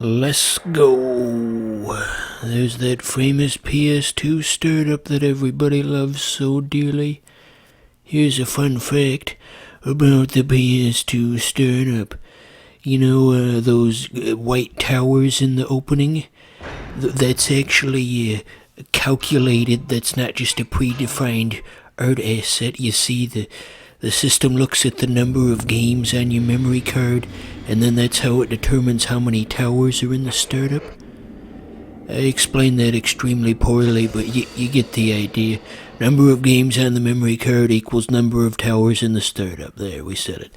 Let's go. There's that famous PS2 startup that everybody loves so dearly. Here's a fun fact about the PS2 startup. You know those white towers in the opening? That's actually calculated. That's not just a predefined art asset. You see, the system looks at the number of games on your memory card, and then that's how it determines how many towers are in the startup. I explained that extremely poorly, but you get the idea. Number of games on the memory card equals number of towers in the startup. There, we said it.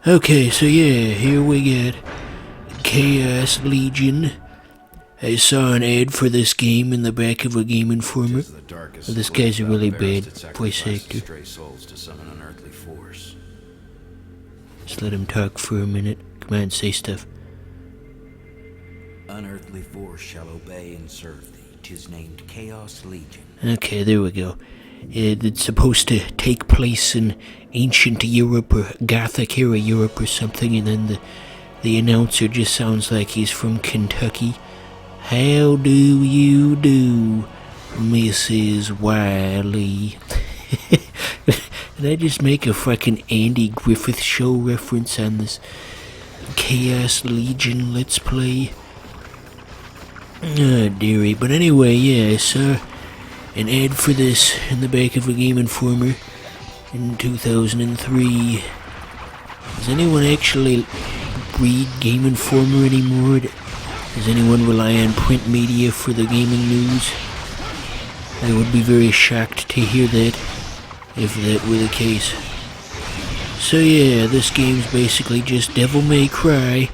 Okay, so yeah, here we got Chaos Legion. I saw an ad for this game in the back of a Game Informer. This guy's a really bad voice actor. Just let him talk for a minute. Come on, say stuff. Unearthly force shall obey and serve thee. 'Tis named Chaos Legion. Okay, there we go. It's supposed to take place in ancient Europe or Gothic era Europe or something, and then the announcer just sounds like he's from Kentucky. How do you do, Mrs. Wiley? Did I just make a fucking Andy Griffith Show reference on this Chaos Legion Let's Play? Oh, dearie. But anyway, yeah, I saw an ad for this in the back of a Game Informer in 2003. Does anyone actually read Game Informer anymore? Does anyone rely on print media for the gaming news? I would be very shocked to hear that, if that were the case. So yeah, this game's basically just Devil May Cry,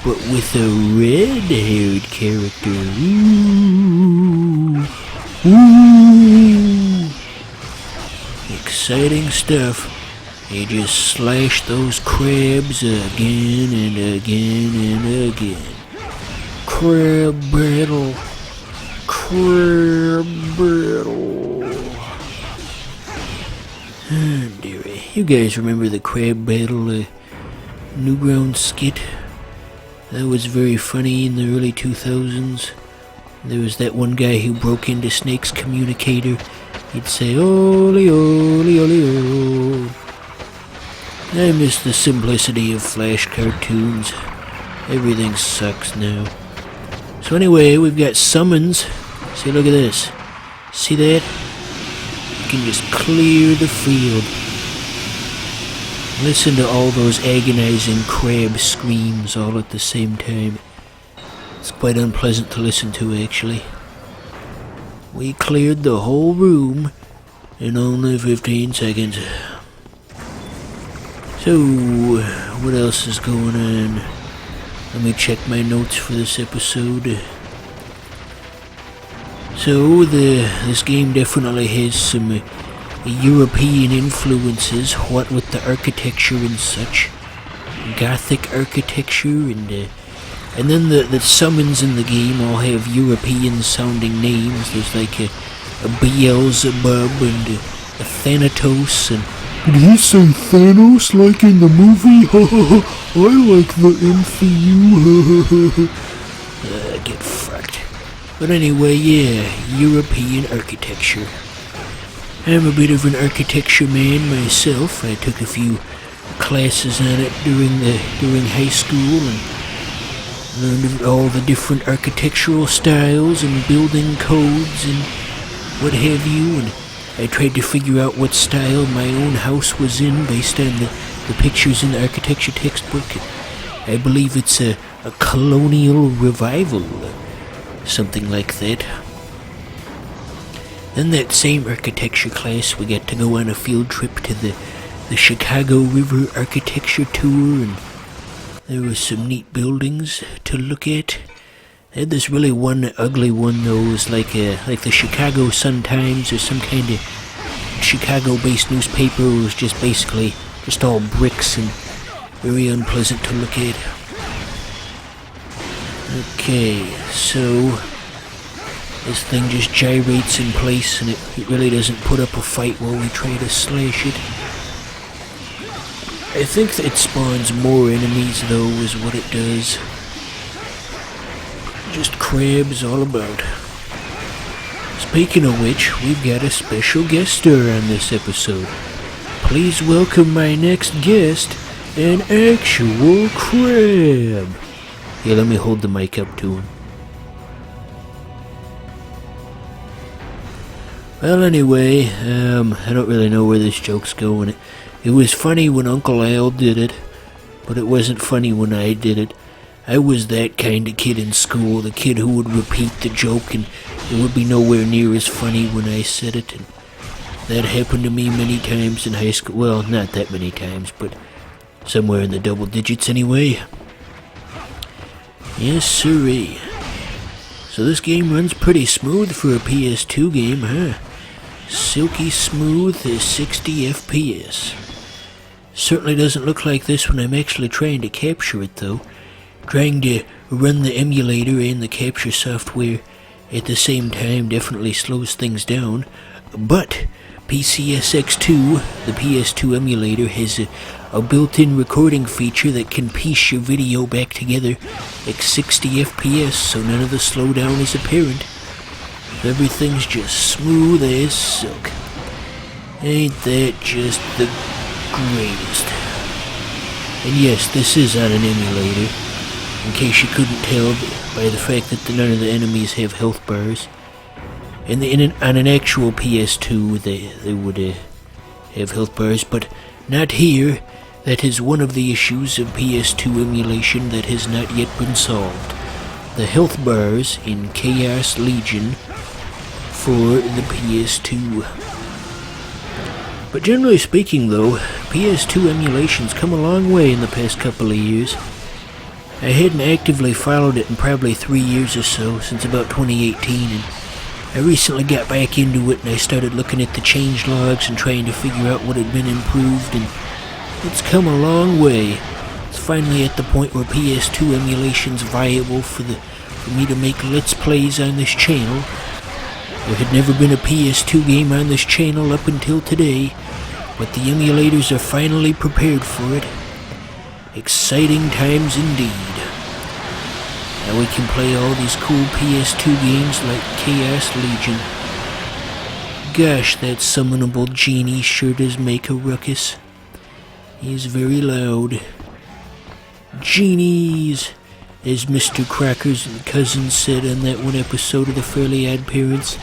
but with a red-haired character. Ooh. Ooh. Exciting stuff. You just slash those crabs again and again and again. Crab battle. Crab battle. Oh, dearie. You guys remember the crab battle Newgrounds skit? That was very funny in the early 2000s. There was that one guy who broke into Snake's communicator. He'd say, "Ole, ole, ole, ole." I miss the simplicity of Flash cartoons. Everything sucks now. So anyway, we've got summons. See, look at this. See that? You can just clear the field. Listen to all those agonizing crab screams all at the same time. It's quite unpleasant to listen to, actually. We cleared the whole room in only 15 seconds. So, what else is going on? Let me check my notes for this episode. So, this game definitely has some European influences, what with the architecture and such. Gothic architecture, and then the summons in the game all have European sounding names. There's like a Beelzebub and a Thanatos and... Did he say Thanos like in the movie? I like the MCU. Get fucked. But anyway, yeah, European architecture. I'm a bit of an architecture man myself. I took a few classes on it during high school and learned all the different architectural styles and building codes and what have you, and I tried to figure out what style my own house was in based on the pictures in the architecture textbook. I believe it's a colonial revival, something like that. Then that same architecture class, we got to go on a field trip to the Chicago River architecture tour, and there were some neat buildings to look at. I had this really one ugly one though. It was like the Chicago Sun-Times or some kind of Chicago-based newspaper. It was just basically just all bricks and very unpleasant to look at. Okay, so this thing just gyrates in place and it really doesn't put up a fight while we try to slash it. I think it spawns more enemies though, is what it does. just crabs all about. Speaking of which, we've got a special guest star on this episode. Please welcome my next guest, an actual crab. Here, let me hold the mic up to him. Well, anyway, I don't really know where this joke's going. It was funny when Uncle Al did it, but it wasn't funny when I did it. I was that kind of kid in school, the kid who would repeat the joke and it would be nowhere near as funny when I said it. And that happened to me many times in high school. Well, not that many times, but somewhere in the double digits anyway. Yes, sirree. So this game runs pretty smooth for a PS2 game, huh? Silky smooth as 60 FPS. Certainly doesn't look like this when I'm actually trying to capture it, though. Trying to run the emulator and the capture software at the same time definitely slows things down. But PCSX2, the PS2 emulator, has a built-in recording feature that can piece your video back together at 60 FPS, so none of the slowdown is apparent. Everything's just smooth as silk. Ain't that just the greatest? And yes, this is on an emulator, in case you couldn't tell by the fact that none of the enemies have health bars. And on an actual PS2, they would have health bars, but not here. That is one of the issues of PS2 emulation that has not yet been solved. The health bars in Chaos Legion for the PS2. But generally speaking, though, PS2 emulation's come a long way in the past couple of years. I hadn't actively followed it in probably 3 years or so, since about 2018, and I recently got back into it and I started looking at the change logs and trying to figure out what had been improved, and it's come a long way. It's finally at the point where PS2 emulation's viable for me to make Let's Plays on this channel. There had never been a PS2 game on this channel up until today, but the emulators are finally prepared for it. Exciting times indeed. Now we can play all these cool PS2 games like Chaos Legion. Gosh, that summonable genie sure does make a ruckus. He is very loud. Genies, as Mr. Crocker's cousin said on that one episode of The Fairly Odd Parents.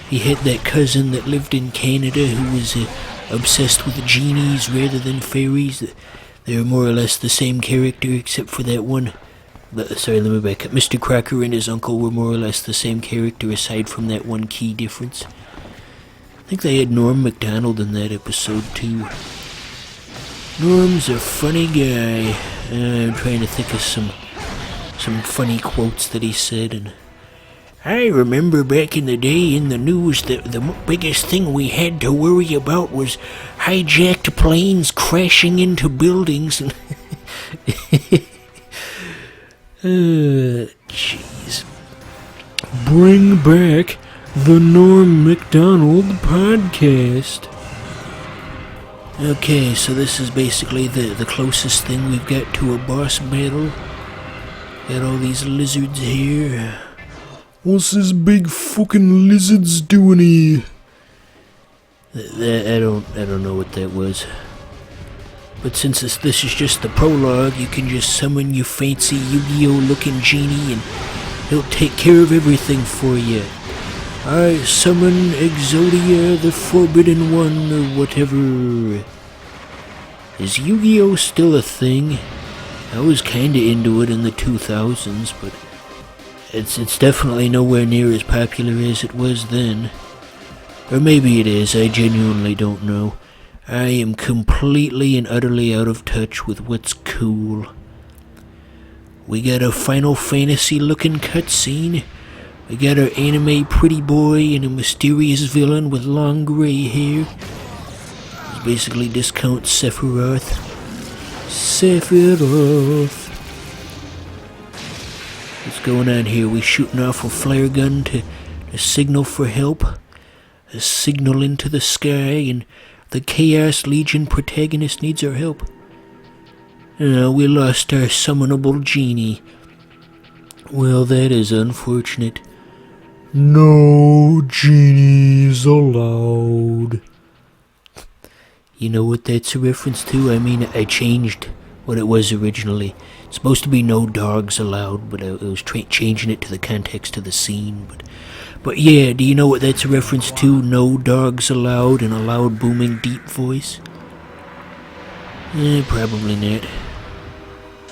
He had that cousin that lived in Canada who was obsessed with genies rather than fairies. They're more or less the same character except for that one. Sorry, let me back up. Mr. Crocker and his uncle were more or less the same character aside from that one key difference. I think they had Norm Macdonald in that episode too. Norm's a funny guy. I'm trying to think of some funny quotes that he said, and I remember back in the day in the news that the biggest thing we had to worry about was hijacked planes crashing into buildings. And jeez. Bring back the Norm Macdonald podcast. Okay, so this is basically the closest thing we've got to a boss battle. Got all these lizards here. What's this big fucking lizards doing here? I don't know what that was. But since this is just the prologue, you can just summon your fancy Yu-Gi-Oh looking genie and he'll take care of everything for you. I summon Exodia the Forbidden One or whatever. Is Yu-Gi-Oh still a thing? I was kinda into it in the 2000s, but it's definitely nowhere near as popular as it was then. Or maybe it is, I genuinely don't know. I am completely and utterly out of touch with what's cool. We got a Final Fantasy looking cutscene. We got our anime pretty boy and a mysterious villain with long gray hair. It's basically discount Sephiroth. What's going on here? We shooting off a flare gun to signal for help? A signal into the sky, and the Chaos Legion protagonist needs our help. We lost our summonable genie. Well, that is unfortunate. No genies allowed. You know what that's a reference to? I mean, I changed what it was originally. It's supposed to be no dogs allowed, but I was changing it to the context of the scene. But yeah, do you know what that's a reference to? No dogs allowed in a loud, booming, deep voice? Probably not.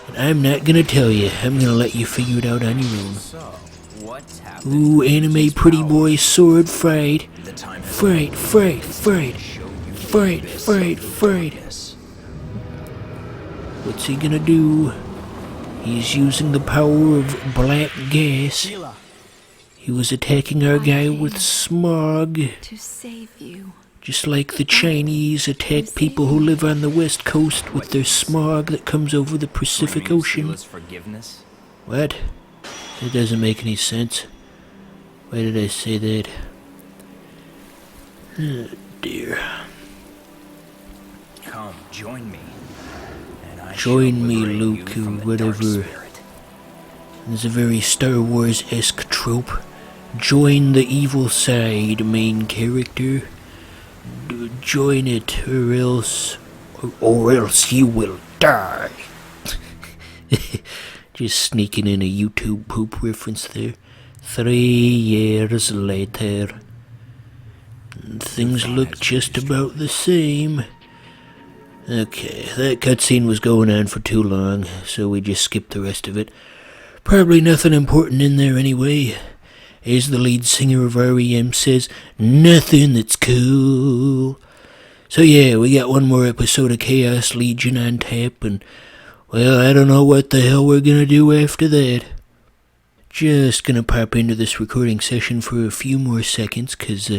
And I'm not gonna tell you. I'm gonna let you figure it out on your own. Ooh, anime pretty boy sword fight. Fight, fight, fight. Fight, fight, fight. What's he gonna do? He's using the power of black gas. He was attacking our guy with smog. To save you. Just like the Chinese attack people who live on the west coast with their smog that comes over the Pacific Ocean. What? That doesn't make any sense. Why did I say that? Oh, dear. Come, join me. Join me, Luke, or whatever. There's a very Star Wars-esque trope. Join the evil side, main character. Join it, or else you will die. Just sneaking in a YouTube poop reference there. 3 years later. Things look just about the same. Okay, that cutscene was going on for too long, so we just skipped the rest of it. Probably nothing important in there anyway. As the lead singer of R.E.M. says, nothing that's cool. So yeah, we got one more episode of Chaos Legion on tap, and, well, I don't know what the hell we're gonna do after that. Just gonna pop into this recording session for a few more seconds, cause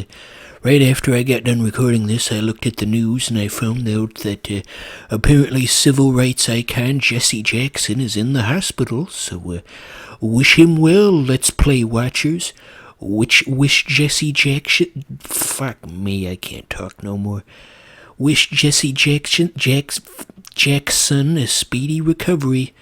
right after I got done recording this, I looked at the news and I found out that apparently civil rights icon Jesse Jackson is in the hospital, so wish him well, Let's Play watchers. Wish Jesse Jackson... Fuck me, I can't talk no more. Wish Jesse Jackson a speedy recovery.